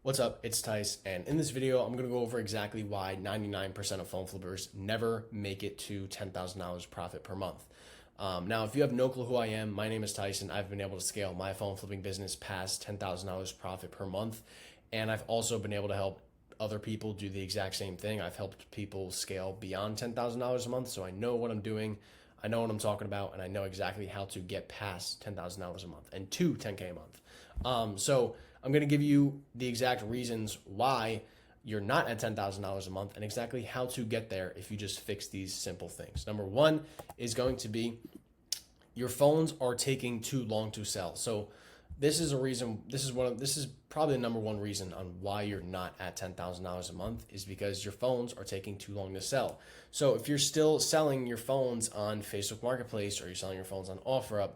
What's up? It's Tice, and in this video, I'm going to go over exactly why 99% of phone flippers never make it to $10,000 profit per month. Now, if you have no clue who I am, my name is Tyson. I've been able to scale my phone flipping business past $10,000 profit per month, and I've also been able to help other people do the exact same thing. I've helped people scale beyond $10,000 a month, so I know what I'm doing, I know what I'm talking about, and I know exactly how to get past $10,000 a month and to 10K a month. So I'm going to give you the exact reasons why you're not at $10,000 a month and exactly how to get there if you just fix these simple things. Number one is going to be your phones are taking too long to sell. So this is a reason, this is probably the number one reason on why you're not at $10,000 a month is because your phones are taking too long to sell. So if you're still selling your phones on Facebook Marketplace, or you're selling your phones on OfferUp,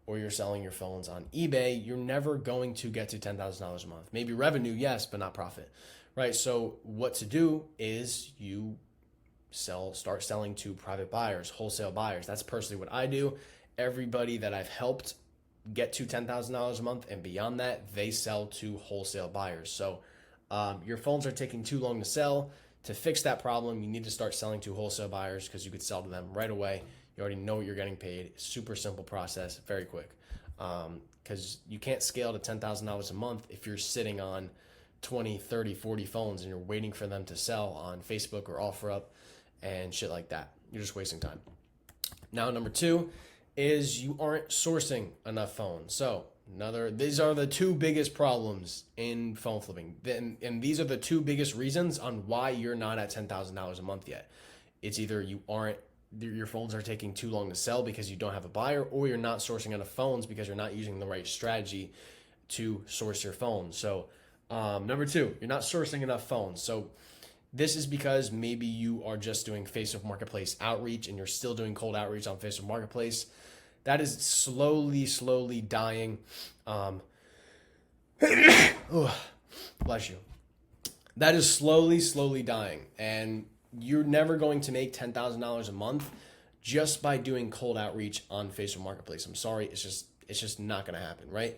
or you're selling your phones on eBay, you're never going to get to $10,000 a month. Maybe revenue, yes, but not profit, right? So what to do is you start selling to private buyers, wholesale buyers. That's personally what I do. Everybody that I've helped get to $10,000 a month and beyond that, they sell to wholesale buyers. So your phones are taking too long to sell. To fix that problem, you need to start selling to wholesale buyers because you could sell to them right away. You already know what you're getting paid. Super simple process, very quick. Because you can't scale to $10,000 a month if you're sitting on 20, 30, 40 phones and you're waiting for them to sell on Facebook or OfferUp and shit like that. You're just wasting time. Now, number two is you aren't sourcing enough phones. So these are the two biggest problems in phone flipping. And these are the two biggest reasons on why you're not at $10,000 a month yet. It's either your phones are taking too long to sell because you don't have a buyer, or you're not sourcing enough phones because you're not using the right strategy to source your phones. So number two, you're not sourcing enough phones. So this is because maybe you are just doing Facebook Marketplace outreach and you're still doing cold outreach on Facebook Marketplace. That is slowly dying. Oh, bless you. That is slowly dying. And you're never going to make $10,000 a month just by doing cold outreach on Facebook Marketplace. I'm sorry, it's just not going to happen, right?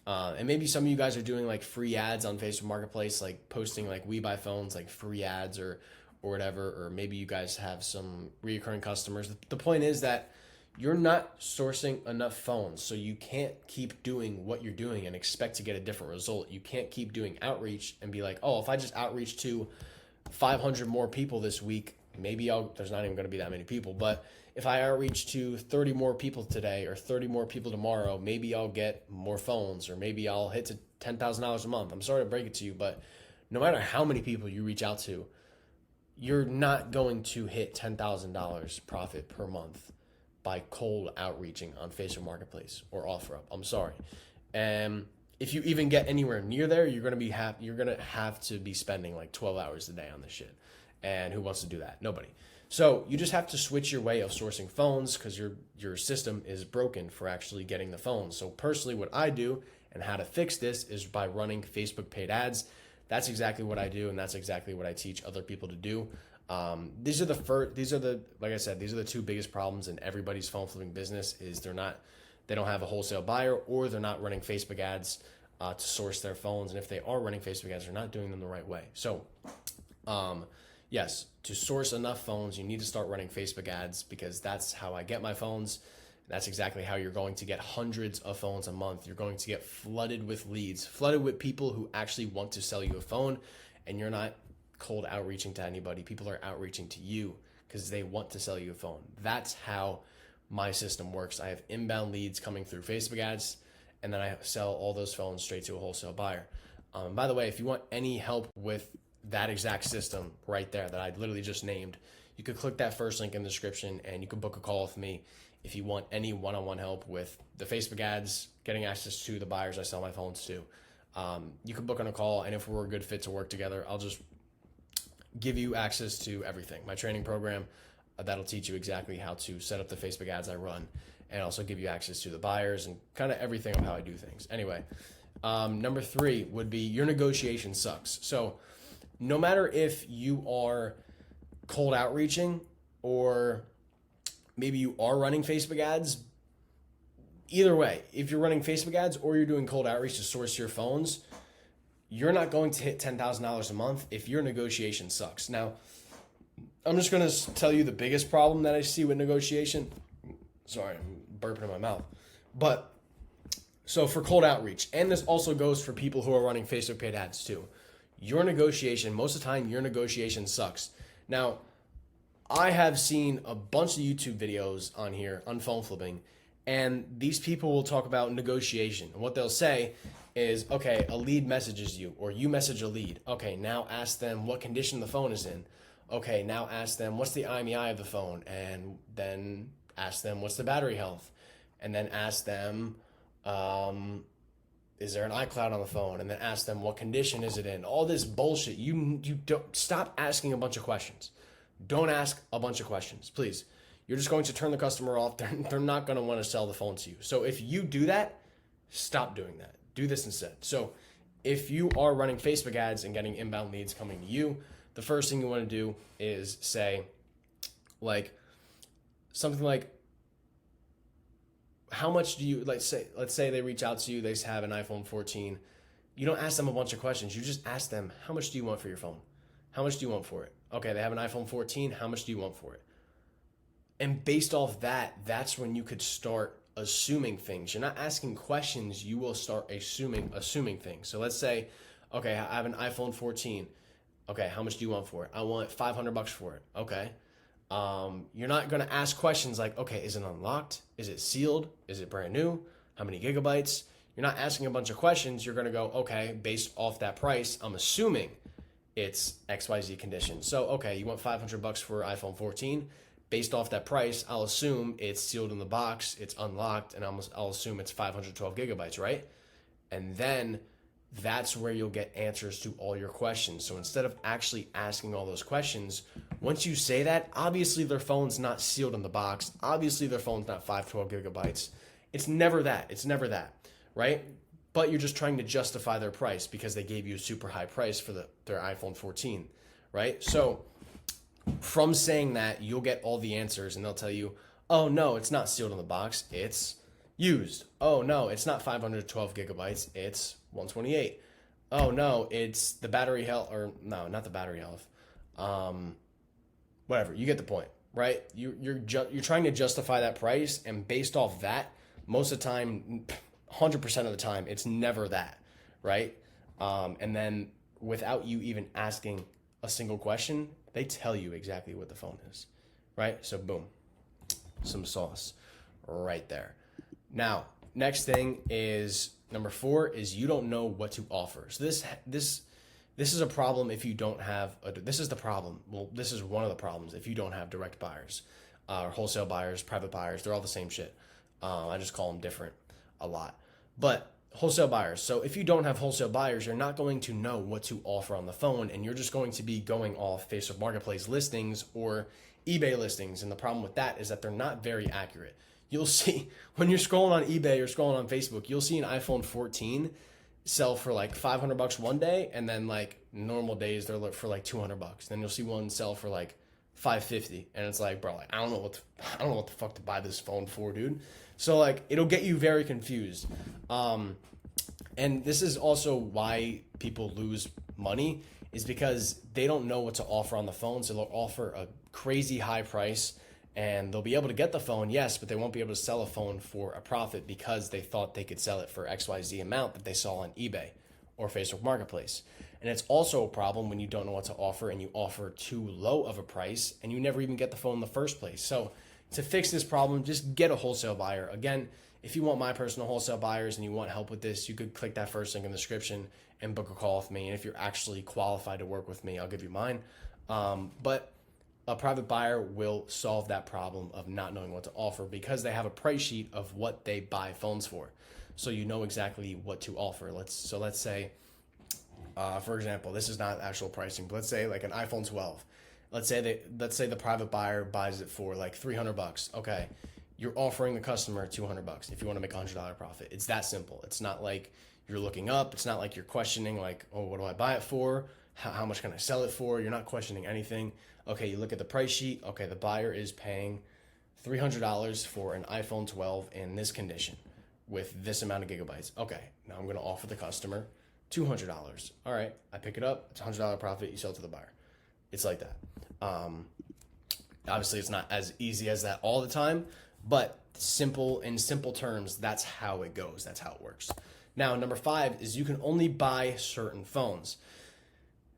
And maybe some of you guys are doing like free ads on Facebook Marketplace, like posting like we buy phones, like free ads or whatever, or maybe you guys have some reoccurring customers. The point is that you're not sourcing enough phones, so you can't keep doing what you're doing and expect to get a different result. You can't keep doing outreach and be like, oh, if I just outreach to 500 more people this week, maybe there's not even going to be that many people, but if I outreach to 30 more people today or 30 more people tomorrow, maybe I'll get more phones, or maybe I'll hit to $10,000 a month. I'm sorry to break it to you, but no matter how many people you reach out to, you're not going to hit $10,000 profit per month by cold outreaching on Facebook Marketplace or OfferUp. I'm sorry. And if you even get anywhere near there, you're gonna have to be spending like 12 hours a day on this shit. And who wants to do that? Nobody. So you just have to switch your way of sourcing phones because your system is broken for actually getting the phones. So personally, what I do and how to fix this is by running Facebook paid ads. That's exactly what I do, and that's exactly what I teach other people to do. These are the two biggest problems in everybody's phone flipping business is they don't have a wholesale buyer, or they're not running Facebook ads to source their phones. And if they are running Facebook ads, they're not doing them the right way. So, yes, to source enough phones, you need to start running Facebook ads because that's how I get my phones. That's exactly how you're going to get hundreds of phones a month. You're going to get flooded with leads, flooded with people who actually want to sell you a phone, and you're not cold outreaching to anybody. People are outreaching to you because they want to sell you a phone. That's how my system works. I have inbound leads coming through Facebook ads, and then I sell all those phones straight to a wholesale buyer. By the way, if you want any help with that exact system right there that I literally just named, you could click that first link in the description and you can book a call with me if you want any one-on-one help with the Facebook ads, getting access to the buyers I sell my phones to. You can book on a call, and if we're a good fit to work together, I'll just give you access to everything. My training program that'll teach you exactly how to set up the Facebook ads I run, and also give you access to the buyers and kind of everything of how I do things. Anyway, number three would be your negotiation sucks. So no matter if you are cold outreaching or maybe you are running Facebook ads, either way, if you're running Facebook ads or you're doing cold outreach to source your phones, you're not going to hit $10,000 a month if your negotiation sucks. Now, I'm just going to tell you the biggest problem that I see with negotiation. Sorry, I'm burping in my mouth. But so for cold outreach, and this also goes for people who are running Facebook paid ads too, your negotiation, most of the time, your negotiation sucks. Now, I have seen a bunch of YouTube videos on here on phone flipping, and these people will talk about negotiation. And what they'll say is, okay, a lead messages you, or you message a lead. Okay, now ask them what condition the phone is in. Okay, now ask them what's the IMEI of the phone, and then ask them what's the battery health, and then ask them, is there an iCloud on the phone, and then ask them what condition is it in. All this bullshit. You don't stop asking a bunch of questions. Don't ask a bunch of questions, please. You're just going to turn the customer off. They're not going to want to sell the phone to you. So if you do that, stop doing that. Do this instead. So if you are running Facebook ads and getting inbound leads coming to you, the first thing you want to do is say, like, something like, how much do you, let's say they reach out to you, they have an iPhone 14. You don't ask them a bunch of questions. You just ask them, how much do you want for your phone? How much do you want for it? Okay, they have an iPhone 14. How much do you want for it? And based off that, that's when you could start assuming things. You're not asking questions. You will start assuming things. So let's say, okay, I have an iPhone 14. Okay, how much do you want for it? I want $500 for it. Okay. You're not going to ask questions like, okay, is it unlocked? Is it sealed? Is it brand new? How many gigabytes? You're not asking a bunch of questions. You're going to go, okay, based off that price, I'm assuming it's XYZ condition. So, okay, you want $500 for iPhone 14. Based off that price, I'll assume it's sealed in the box, it's unlocked, and I'll assume it's 512 gigabytes, right? And then that's where you'll get answers to all your questions. So instead of actually asking all those questions, once you say that, obviously their phone's not sealed in the box. Obviously their phone's not 512 gigabytes. It's never that. It's never that, right? But you're just trying to justify their price because they gave you a super high price for their iPhone 14, right? So from saying that, you'll get all the answers and they'll tell you, oh no, it's not sealed in the box, it's used. Oh no, it's not 512 gigabytes, it's 128. Oh no, it's the battery health, or no, not the battery health. Whatever, you get the point, right? You're trying to justify that price, and based off that, most of the time, 100% of the time, it's never that, right? And then without you even asking a single question, they tell you exactly what the phone is, right? So boom, some sauce right there. Now, next thing is number 4 is you don't know what to offer. So this is a problem if you don't have this is the problem. Well, this is one of the problems if you don't have direct buyers, or wholesale buyers, private buyers. They're all the same shit. I just call them different a lot. But wholesale buyers. So if you don't have wholesale buyers, you're not going to know what to offer on the phone, and you're just going to be going off Facebook Marketplace listings or eBay listings. And the problem with that is that they're not very accurate. You'll see when you're scrolling on eBay or scrolling on Facebook, you'll see an iPhone 14 sell for like $500 one day, and then like normal days they're for like $200. Then you'll see one sell for like $550, and it's like, bro, like I don't know what the fuck to buy this phone for, dude. So like it'll get you very confused. And this is also why people lose money, is because they don't know what to offer on the phone. So they'll offer a crazy high price and they'll be able to get the phone, yes, but they won't be able to sell a phone for a profit because they thought they could sell it for XYZ amount that they saw on eBay or Facebook Marketplace. And it's also a problem when you don't know what to offer and you offer too low of a price and you never even get the phone in the first place. So to fix this problem, just get a wholesale buyer. Again, if you want my personal wholesale buyers and you want help with this, you could click that first link in the description and book a call with me. And if you're actually qualified to work with me, I'll give you mine. But a private buyer will solve that problem of not knowing what to offer because they have a price sheet of what they buy phones for. So you know exactly what to offer. Let's say, for example, this is not actual pricing, but let's say like an iPhone 12. Let's say the private buyer buys it for like $300. Okay, you're offering the customer $200 if you want to make $100 profit. It's that simple. It's not like you're looking up. It's not like you're questioning like, oh, what do I buy it for? How much can I sell it for? You're not questioning anything. Okay, you look at the price sheet. Okay, the buyer is paying $300 for an iPhone 12 in this condition with this amount of gigabytes. Okay, now I'm going to offer the customer $200. All right, I pick it up. It's a $100 profit. You sell it to the buyer. It's like that. Obviously, it's not as easy as that all the time, but in simple terms, that's how it goes. That's how it works. Now, number 5 is you can only buy certain phones.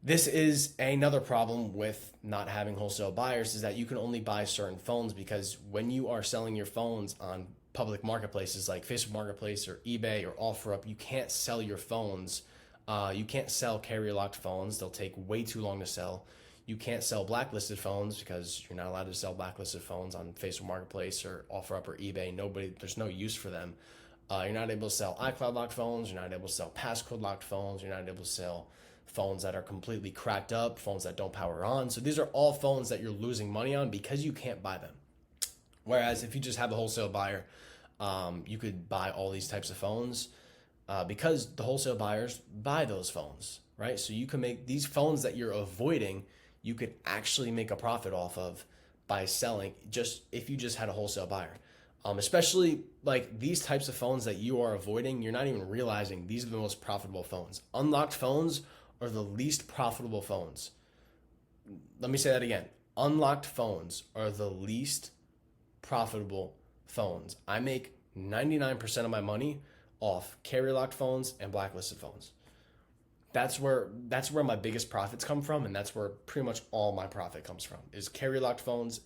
This is another problem with not having wholesale buyers, is that you can only buy certain phones, because when you are selling your phones on public marketplaces like Facebook Marketplace or eBay or OfferUp, you can't sell your phones. You can't sell carrier locked phones. They'll take way too long to sell. You can't sell blacklisted phones because you're not allowed to sell blacklisted phones on Facebook Marketplace or OfferUp or eBay. There's no use for them. You're not able to sell iCloud locked phones. You're not able to sell passcode locked phones. You're not able to sell phones that are completely cracked up, phones that don't power on. So these are all phones that you're losing money on because you can't buy them. Whereas if you just have a wholesale buyer, you could buy all these types of phones because the wholesale buyers buy those phones, right? So you can make these phones that you're avoiding, you could actually make a profit off of by selling, just if you just had a wholesale buyer. Especially like these types of phones that you are avoiding, you're not even realizing these are the most profitable phones. Unlocked phones are the least profitable phones. Let me say that again. Unlocked phones are the least profitable phones. I make 99% of my money off carrier locked phones and blacklisted phones. That's where my biggest profits come from, and that's where pretty much all my profit comes from, is carrier locked phones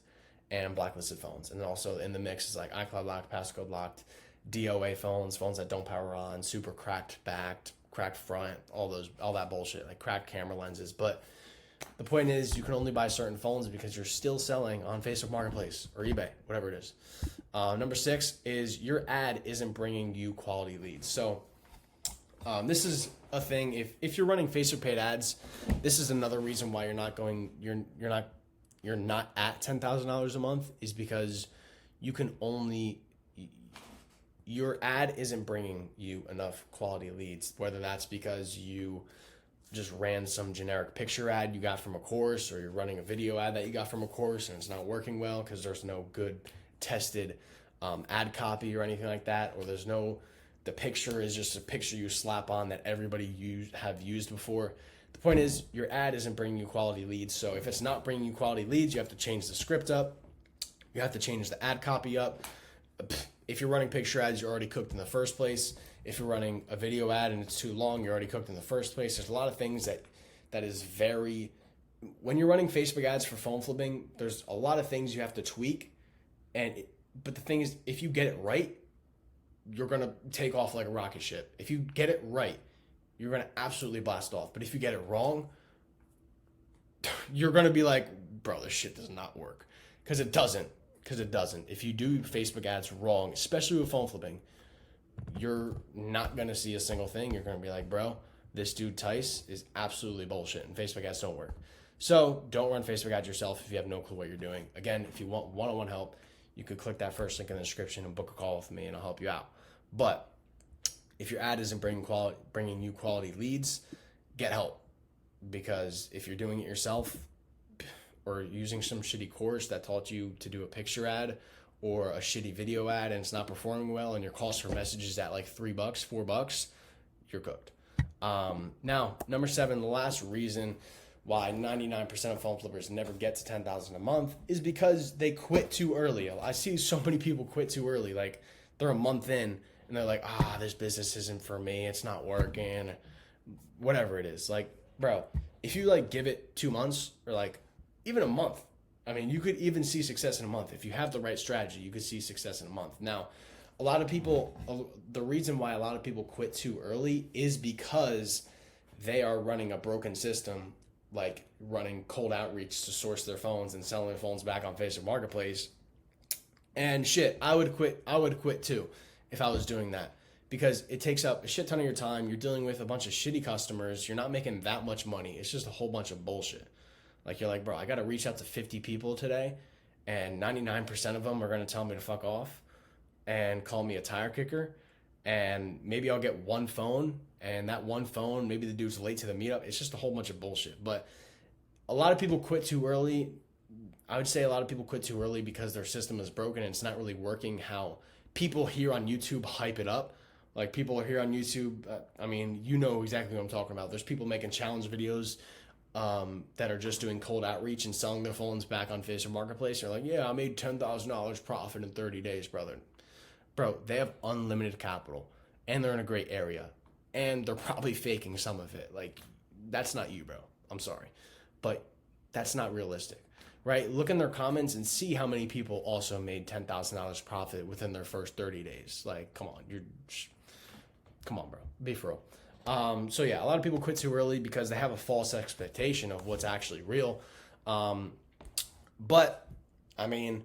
and blacklisted phones. And then also in the mix is like iCloud locked, passcode locked, DOA phones that don't power on, super cracked back, cracked front, all that bullshit, like cracked camera lenses. But the point is, you can only buy certain phones because you're still selling on Facebook Marketplace or eBay, whatever it is. Number 6 is your ad isn't bringing you quality leads. So this is a thing. If you're running Facebook paid ads, this is another reason why you're not at $10,000 a month, is because your ad isn't bringing you enough quality leads, whether that's because you just ran some generic picture ad you got from a course, or you're running a video ad that you got from a course and it's not working well because there's no good tested ad copy or anything like that, or the picture is just a picture you slap on that everybody have used before. The point is, your ad isn't bringing you quality leads. So if it's not bringing you quality leads, you have to change the script up. You have to change the ad copy up. If you're running picture ads, you're already cooked in the first place. If you're running a video ad and it's too long, you're already cooked in the first place. There's a lot of things that is very... When you're running Facebook ads for phone flipping, there's a lot of things you have to tweak. But the thing is, if you get it right, you're going to take off like a rocket ship. If you get it right, you're going to absolutely blast off. But if you get it wrong, you're going to be like, bro, this shit does not work. Because it doesn't. If you do Facebook ads wrong, especially with phone flipping, you're not going to see a single thing. You're going to be like, bro, this dude Tice is absolutely bullshit, and Facebook ads don't work. So don't run Facebook ads yourself if you have no clue what you're doing. Again, if you want one-on-one help, you could click that first link in the description and book a call with me, and I'll help you out. But if your ad isn't bringing you quality leads, get help. Because if you're doing it yourself, or using some shitty course that taught you to do a picture ad or a shitty video ad and it's not performing well, and your cost per message is at like $3, $4, you're cooked. Now, number 7, the last reason why 99% of phone flippers never get to $10,000 a month is because they quit too early. I see so many people quit too early. Like, they're a month in and they're like, this business isn't for me. It's not working. Whatever it is. Like, bro, if you like give it 2 months or like even a month, I mean, you could even see success in a month. If you have the right strategy, you could see success in a month. Now, a lot of people, the reason why a lot of people quit too early is because they are running a broken system, like running cold outreach to source their phones and selling their phones back on Facebook Marketplace. And shit, I would quit too if I was doing that, because it takes up a shit ton of your time. You're dealing with a bunch of shitty customers. You're not making that much money. It's just a whole bunch of bullshit. Like, you're like, bro, I got to reach out to 50 people today, and 99% of them are going to tell me to fuck off and call me a tire kicker. And maybe I'll get one phone, and that one phone, maybe the dude's late to the meetup. It's just a whole bunch of bullshit. But a lot of people quit too early. I would say a lot of people quit too early because their system is broken and it's not really working how people here on YouTube hype it up. Like, people are here on YouTube. I mean, you know exactly what I'm talking about. There's people making challenge videos that are just doing cold outreach and selling their phones back on Facebook Marketplace. They're like, yeah, I made $10,000 profit in 30 days, brother. Bro, they have unlimited capital, and they're in a great area, and they're probably faking some of it. Like, that's not you, bro. I'm sorry. But that's not realistic, right? Look in their comments and see how many people also made $10,000 profit within their first 30 days. Like, come on, come on, bro. Be for real. So yeah, a lot of people quit too early because they have a false expectation of what's actually real. But I mean,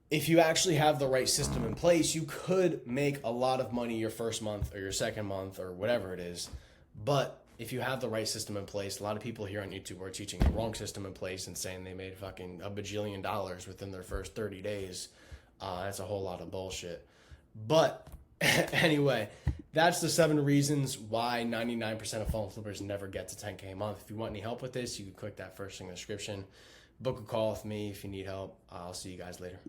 if you actually have the right system in place, you could make a lot of money your first month or your second month or whatever it is. But if you have the right system in place, a lot of people here on YouTube are teaching the wrong system in place and saying they made fucking $1 bajillion within their first 30 days. That's a whole lot of bullshit. But anyway, that's the 7 reasons why 99% of phone flippers never get to 10K a month. If you want any help with this, you can click that first thing in the description. Book a call with me if you need help. I'll see you guys later.